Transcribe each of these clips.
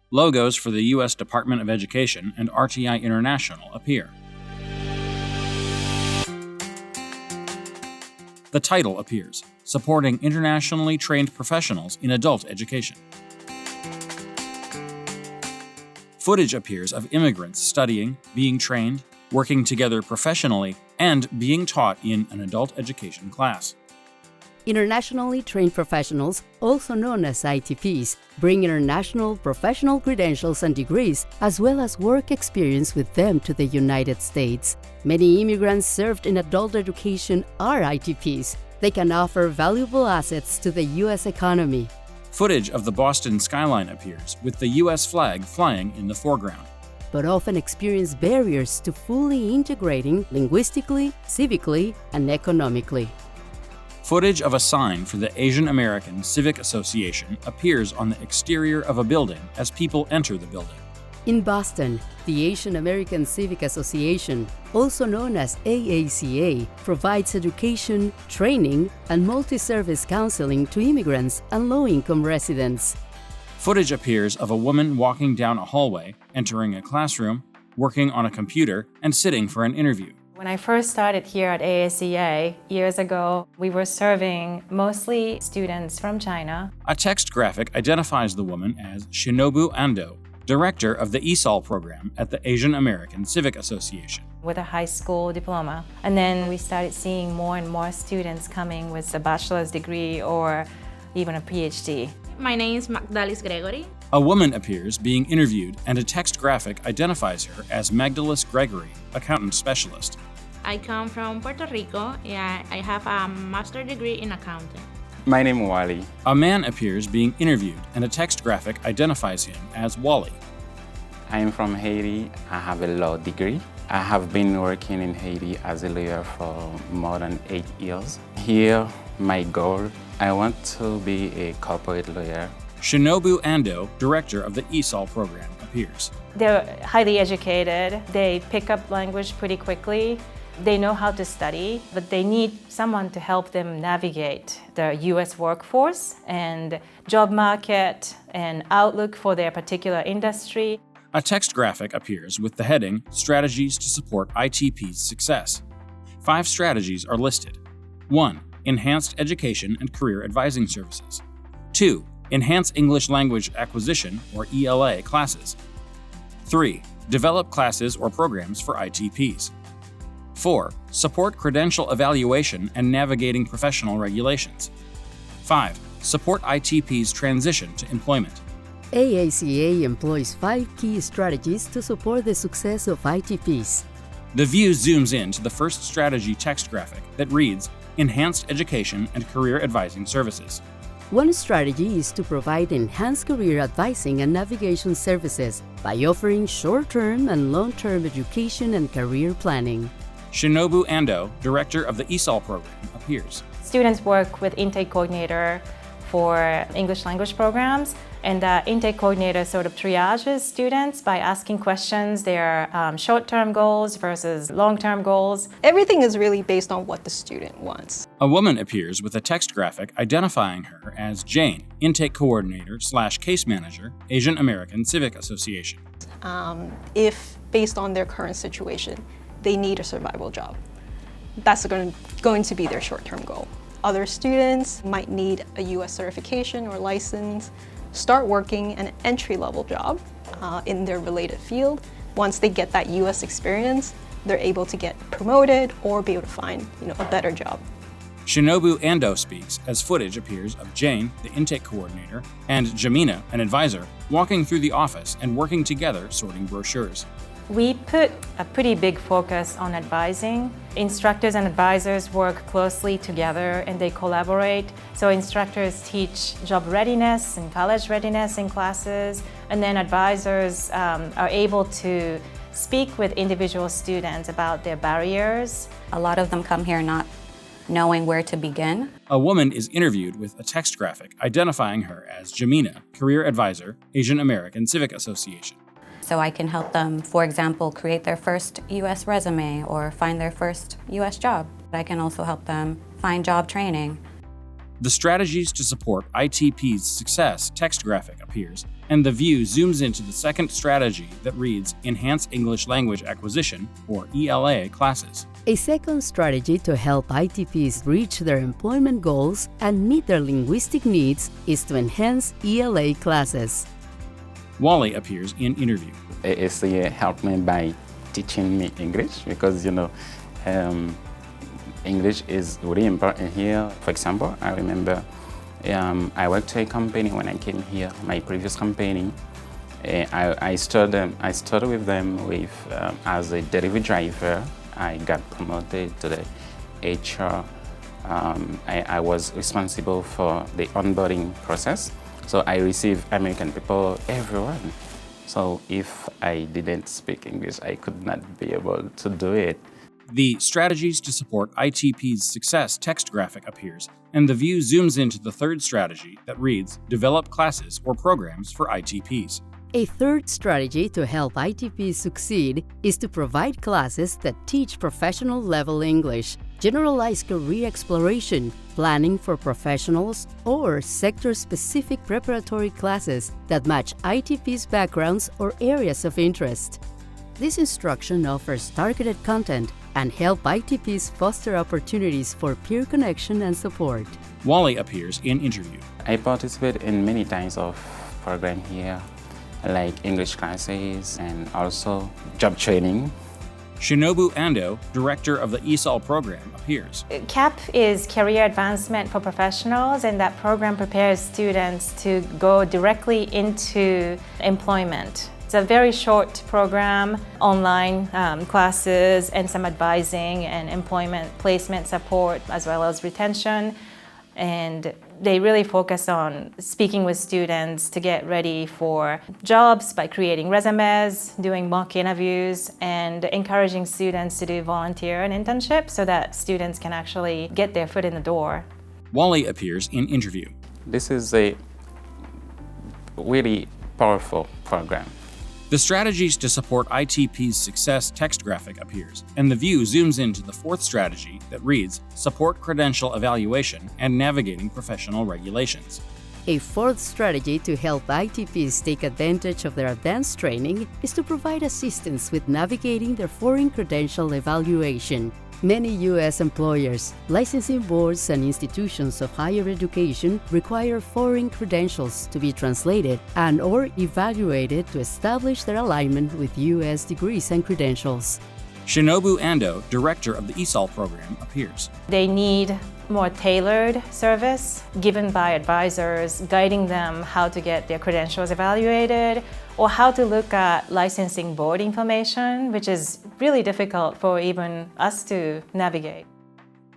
Logos for the U.S. Department of Education and RTI International appear. The title appears, Supporting Internationally Trained Professionals in Adult Education. Footage appears of immigrants studying, being trained, working together professionally, and being taught in an adult education class. Internationally trained professionals, also known as ITPs, bring international professional credentials and degrees, as well as work experience with them to the United States. Many immigrants served in adult education are ITPs. They can offer valuable assets to the U.S. economy. Footage of the Boston skyline appears, with the U.S. flag flying in the foreground, but often experience barriers to fully integrating linguistically, civically, and economically. Footage of a sign for the Asian American Civic Association appears on the exterior of a building as people enter the building. In Boston, the Asian American Civic Association, also known as AACA, provides education, training, and multi-service counseling to immigrants and low-income residents. Footage appears of a woman walking down a hallway, entering a classroom, working on a computer, and sitting for an interview. When I first started here at AACA years ago, we were serving mostly students from China. A text graphic identifies the woman as Shinobu Ando, director of the ESOL program at the Asian American Civic Association, with a high school diploma. And then we started seeing more and more students coming with a bachelor's degree or even a PhD. My name is Magdalis Gregory. A woman appears being interviewed, and a text graphic identifies her as Magdalis Gregory, accountant specialist. I come from Puerto Rico. I have a master's degree in accounting. My name is Wally. A man appears being interviewed, and a text graphic identifies him as Wally. I am from Haiti. I have a law degree. I have been working in Haiti as a lawyer for more than 8 years. Here, my goal, I want to be a corporate lawyer. Shinobu Ando, director of the ESOL program, appears. They're highly educated. They pick up language pretty quickly. They know how to study, but they need someone to help them navigate the U.S. workforce and job market and outlook for their particular industry. A text graphic appears with the heading, Strategies to Support ITP's Success. 5 strategies are listed. 1. Enhanced Education and Career Advising Services. 2. Enhance English Language Acquisition, or ELA, classes. 3. Develop classes or programs for ITPs. 4. Support credential evaluation and navigating professional regulations. 5. Support ITP's transition to employment. AACA employs 5 key strategies to support the success of ITPs. The view zooms in to the first strategy text graphic that reads, Enhanced Education and Career Advising Services. One strategy is to provide enhanced career advising and navigation services by offering short-term and long-term education and career planning. Shinobu Ando, director of the ESOL program, appears. Students work with intake coordinator for English language programs, and the intake coordinator sort of triages students by asking questions, their short-term goals versus long-term goals. Everything is really based on what the student wants. A woman appears with a text graphic identifying her as Jane, intake coordinator / case manager, Asian American Civic Association. If, based on their current situation, they need a survival job, that's going to be their short-term goal. Other students might need a U.S. certification or license, start working an entry-level job in their related field. Once they get that U.S. experience, they're able to get promoted or be able to find a better job. Shinobu Ando speaks as footage appears of Jane, the intake coordinator, and Jamina, an advisor, walking through the office and working together sorting brochures. We put a pretty big focus on advising. Instructors and advisors work closely together and they collaborate. So instructors teach job readiness and college readiness in classes, and then advisors are able to speak with individual students about their barriers. A lot of them come here not knowing where to begin. A woman is interviewed with a text graphic identifying her as Jamina, career advisor, Asian American Civic Association. So I can help them, for example, create their first U.S. resume or find their first U.S. job. I can also help them find job training. The strategies to support ITPs success text graphic appears, and the view zooms into the second strategy that reads Enhance English Language Acquisition, or ELA, classes. A second strategy to help ITPs reach their employment goals and meet their linguistic needs is to enhance ELA classes. Wally appears in interview. AACA helped me by teaching me English because, English is really important here. For example, I remember I worked at a company when I came here, my previous company. I started with them as a delivery driver. I got promoted to the HR. I was responsible for the onboarding process. So I receive American people everywhere. So if I didn't speak English, I could not be able to do it. The strategies to support ITPs success text graphic appears, and the view zooms into the third strategy that reads Develop classes or programs for ITPs. A third strategy to help ITPs succeed is to provide classes that teach professional-level English, generalized career exploration, planning for professionals, or sector-specific preparatory classes that match ITPs' backgrounds or areas of interest. This instruction offers targeted content and help ITPs foster opportunities for peer connection and support. Wally appears in interview. I participate in many types of programs here, like English classes and also job training. Shinobu Ando, director of the ESOL program, appears. CAP is Career Advancement for Professionals, and that program prepares students to go directly into employment. It's a very short program, online classes and some advising and employment placement support as well as retention. And they really focus on speaking with students to get ready for jobs by creating resumes, doing mock interviews, and encouraging students to do volunteer and internship so that students can actually get their foot in the door. Wally appears in interview. This is a really powerful program. The strategies to support ITP's success text graphic appears, and the view zooms into the fourth strategy that reads Support Credential Evaluation and Navigating Professional Regulations. A fourth strategy to help ITPs take advantage of their advanced training is to provide assistance with navigating their foreign credential evaluation. Many U.S. employers, licensing boards, and institutions of higher education require foreign credentials to be translated and/or evaluated to establish their alignment with U.S. degrees and credentials. Shinobu Ando, director of the ESOL program, appears. They need more tailored service given by advisors, guiding them how to get their credentials evaluated or how to look at licensing board information, which is really difficult for even us to navigate.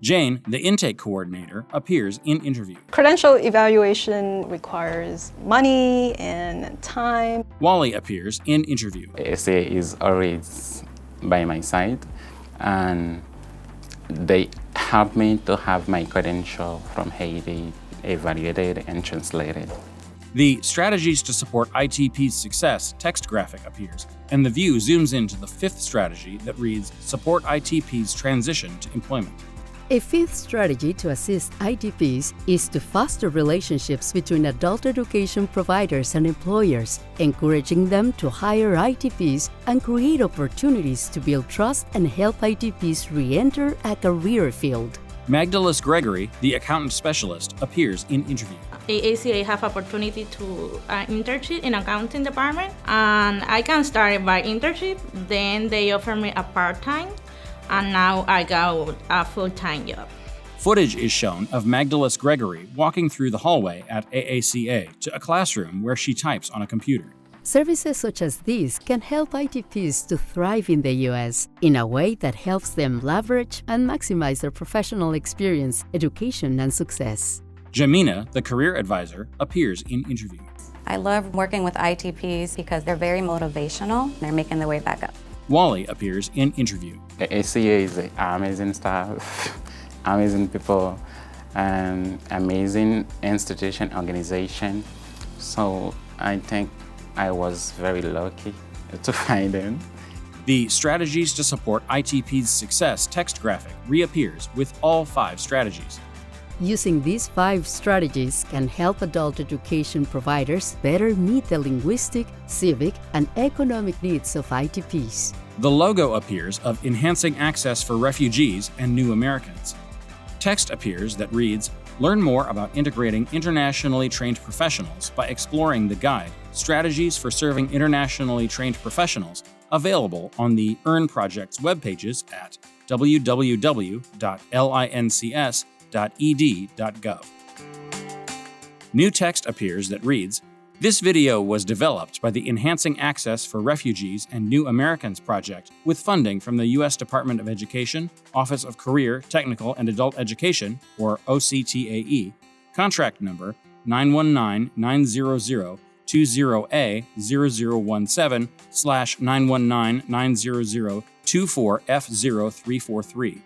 Jane, the intake coordinator, appears in interview. Credential evaluation requires money and time. Wally appears in interview. ASA is always by my side, and they help me to have my credential from Haiti evaluated and translated. The strategies to support ITP's success text graphic appears, and the view zooms into the fifth strategy that reads Support ITP's Transition to Employment. A fifth strategy to assist ITPs is to foster relationships between adult education providers and employers, encouraging them to hire ITPs and create opportunities to build trust and help ITPs re-enter a career field. Magdalus Gregory, the accountant specialist, appears in interview. AACA have opportunity to internship in accounting department, and I can start by internship. Then they offer me a part-time, and now I got a full-time job. Footage is shown of Magdalus Gregory walking through the hallway at AACA to a classroom where she types on a computer. Services such as these can help ITPs to thrive in the U.S. in a way that helps them leverage and maximize their professional experience, education, and success. Jamina, the career advisor, appears in interview. I love working with ITPs because they're very motivational. They're making their way back up. Wally appears in interview. ACA is an amazing staff, amazing people, and amazing institution organization. So I think I was very lucky to find them. The strategies to support ITP's success text graphic reappears with all 5 strategies. Using these 5 strategies can help adult education providers better meet the linguistic, civic, and economic needs of ITPs. The logo appears of Enhancing Access for Refugees and New Americans. Text appears that reads, "Learn more about integrating internationally trained professionals by exploring the guide, Strategies for Serving Internationally Trained Professionals," available on the EARN Project's web pages at www.lincs.ed.gov. New text appears that reads, "This video was developed by the Enhancing Access for Refugees and New Americans project with funding from the U.S. Department of Education, Office of Career, Technical, and Adult Education, or OCTAE, contract number 919-900-20A/919-900-24F0343.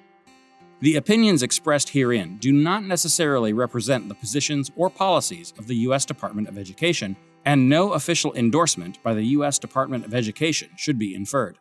The opinions expressed herein do not necessarily represent the positions or policies of the U.S. Department of Education, and no official endorsement by the U.S. Department of Education should be inferred.